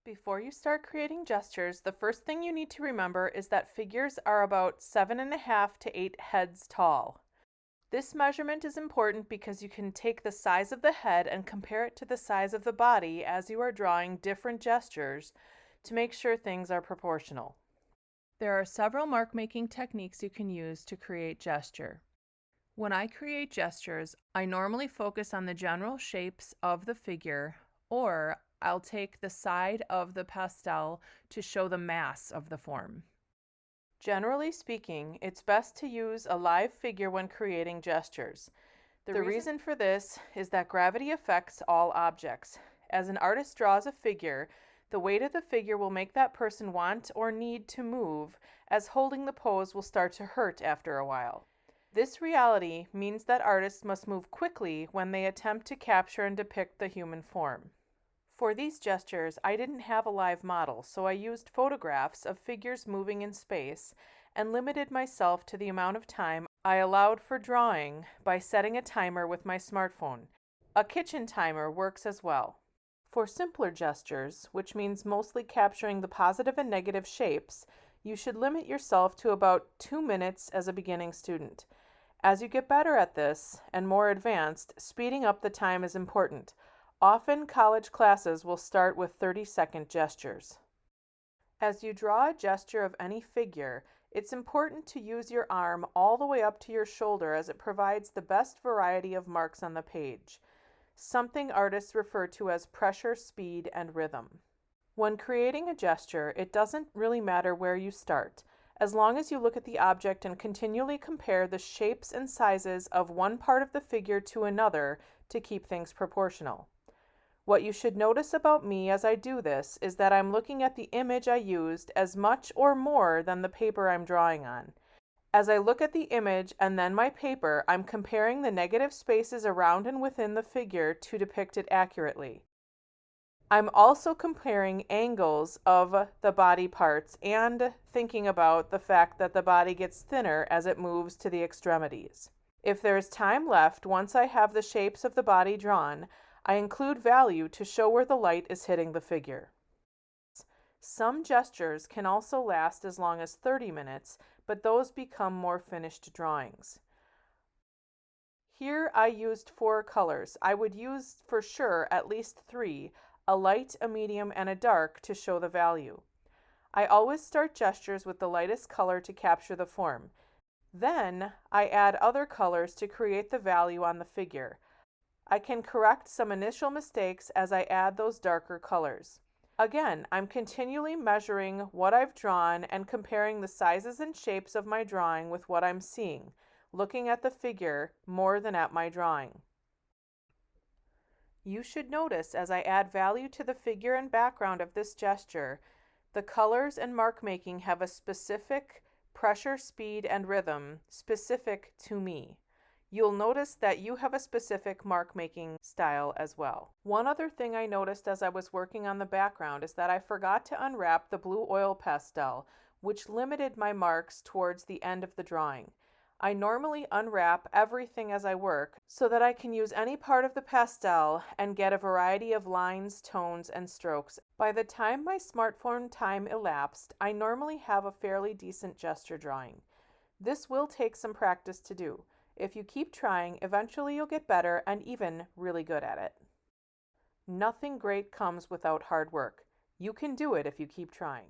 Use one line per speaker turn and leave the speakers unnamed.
Before you start creating gestures, the first thing you need to remember is that figures are about 7.5 to 8 heads tall. This measurement is important because you can take the size of the head and compare it to the size of the body as you are drawing different gestures to make sure things are proportional. There are several mark-making techniques you can use to create gesture. When I create gestures, I normally focus on the general shapes of the figure, or I'll take the side of the pastel to show the mass of the form. Generally speaking, it's best to use a live figure when creating gestures. The reason for this is that gravity affects all objects. As an artist draws a figure, the weight of the figure will make that person want or need to move, as holding the pose will start to hurt after a while. This reality means that artists must move quickly when they attempt to capture and depict the human form. For these gestures, I didn't have a live model, so I used photographs of figures moving in space and limited myself to the amount of time I allowed for drawing by setting a timer with my smartphone. A kitchen timer works as well. For simpler gestures, which means mostly capturing the positive and negative shapes, you should limit yourself to about 2 minutes as a beginning student. As you get better at this and more advanced, speeding up the time is important. Often, college classes will start with 30-second gestures. As you draw a gesture of any figure, it's important to use your arm all the way up to your shoulder as it provides the best variety of marks on the page, something artists refer to as pressure, speed, and rhythm. When creating a gesture, it doesn't really matter where you start, as long as you look at the object and continually compare the shapes and sizes of one part of the figure to another to keep things proportional. What you should notice about me as I do this is that I'm looking at the image I used as much or more than the paper I'm drawing on. As I look at the image and then my paper, I'm comparing the negative spaces around and within the figure to depict it accurately. I'm also comparing angles of the body parts and thinking about the fact that the body gets thinner as it moves to the extremities. If there's time left, once I have the shapes of the body drawn, I include value to show where the light is hitting the figure. Some gestures can also last as long as 30 minutes, but those become more finished drawings. Here I used 4 colors. I would use for sure at least 3, a light, a medium, and a dark to show the value. I always start gestures with the lightest color to capture the form. Then I add other colors to create the value on the figure. I can correct some initial mistakes as I add those darker colors. Again, I'm continually measuring what I've drawn and comparing the sizes and shapes of my drawing with what I'm seeing, looking at the figure more than at my drawing. You should notice as I add value to the figure and background of this gesture, the colors and mark making have a specific pressure, speed, and rhythm specific to me. You'll notice that you have a specific mark making style as well. One other thing I noticed as I was working on the background is that I forgot to unwrap the blue oil pastel, which limited my marks towards the end of the drawing. I normally unwrap everything as I work so that I can use any part of the pastel and get a variety of lines, tones, and strokes. By the time my smartphone time elapsed, I normally have a fairly decent gesture drawing. This will take some practice to do. If you keep trying, eventually you'll get better and even really good at it. Nothing great comes without hard work. You can do it if you keep trying.